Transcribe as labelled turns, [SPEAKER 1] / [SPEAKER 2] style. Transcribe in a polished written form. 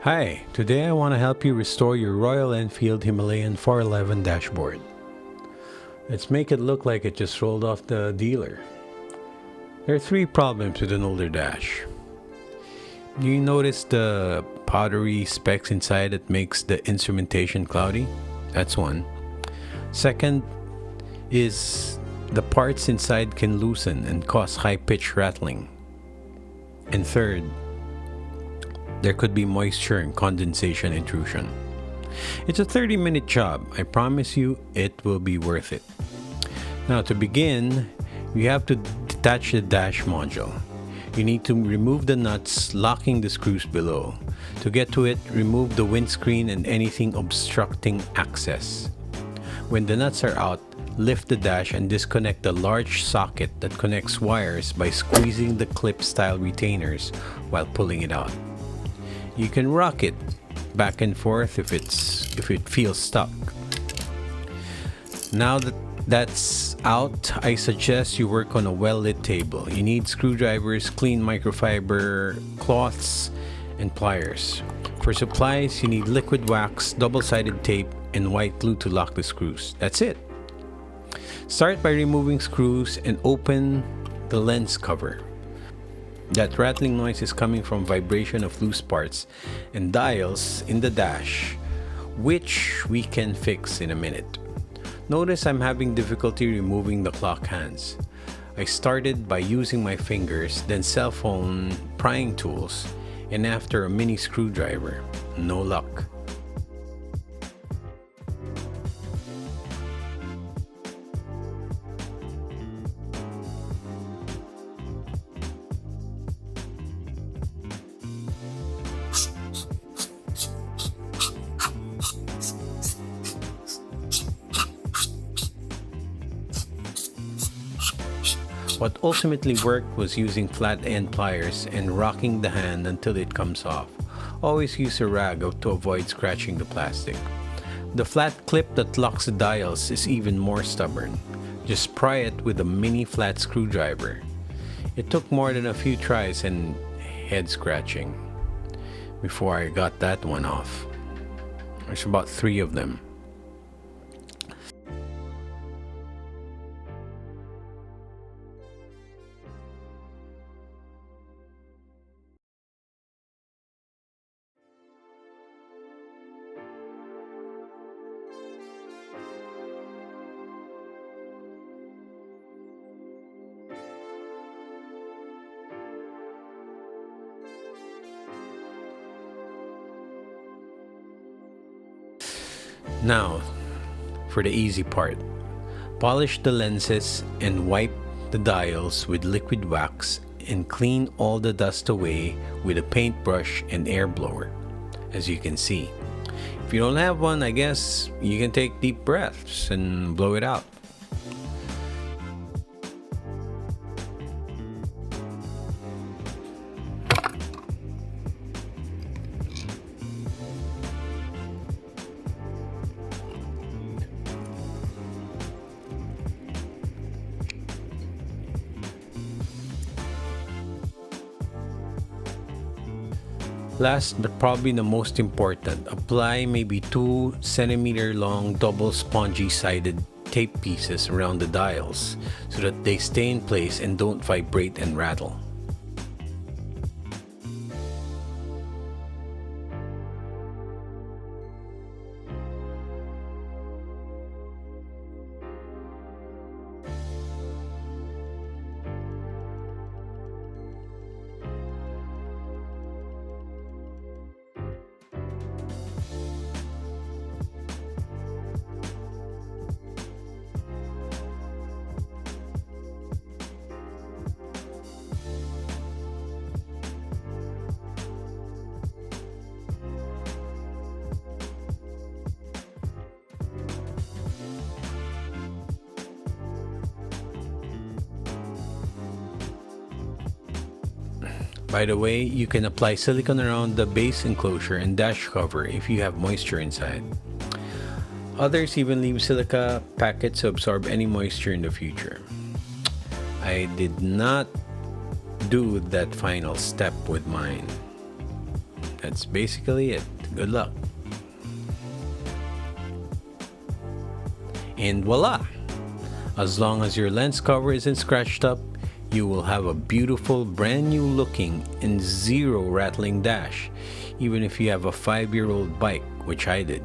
[SPEAKER 1] Hi, today I want to help you restore your Royal Enfield Himalayan 411 dashboard. Let's make it look like it just rolled off the dealer. There are three problems with an older dash. Do you notice the powdery specks inside that makes the instrumentation cloudy? That's one. Second is the parts inside can loosen and cause high-pitched rattling. And third, there could be moisture and condensation intrusion. It's a 30-minute job. I promise you it will be worth it. Now to begin, you have to detach the dash module. You need to remove the nuts locking the screws below. To get to it, remove the windscreen and anything obstructing access. When the nuts are out, lift the dash and disconnect the large socket that connects wires by squeezing the clip-style retainers while pulling it out. You can rock it back and forth if it feels stuck. Now that that's out, I suggest you work on a well-lit table. You need screwdrivers, clean microfiber cloths, and pliers. For supplies, you need liquid wax, double-sided tape, and white glue to lock the screws. That's it. Start by removing screws and open the lens cover. That rattling noise is coming from vibration of loose parts and dials in the dash, which we can fix in a minute. Notice I'm having difficulty removing the clock hands. I started by using my fingers, then cell phone prying tools, and after a mini screwdriver. No luck. What ultimately worked was using flat end pliers and rocking the hand until it comes off. Always use a rag to avoid scratching the plastic. The flat clip that locks the dials is even more stubborn. Just pry it with a mini flat screwdriver. It took more than a few tries and head scratching before I got that one off. There's about 3 of them. Now, for the easy part. Polish the lenses and wipe the dials with liquid wax and clean all the dust away with a paintbrush and air blower, as you can see. If you don't have one, I guess you can take deep breaths and blow it out. Last but probably the most important, apply maybe 2 centimeter long double spongy sided tape pieces around the dials so that they stay in place and don't vibrate and rattle. By the way, you can apply silicone around the base enclosure and dash cover if you have moisture inside. Others even leave silica packets to absorb any moisture in the future. I did not do that final step with mine. That's basically it. Good luck. And voila! As long as your lens cover isn't scratched up, you will have a beautiful brand new looking and zero rattling dash, even if you have a 5-year-old bike, which I did.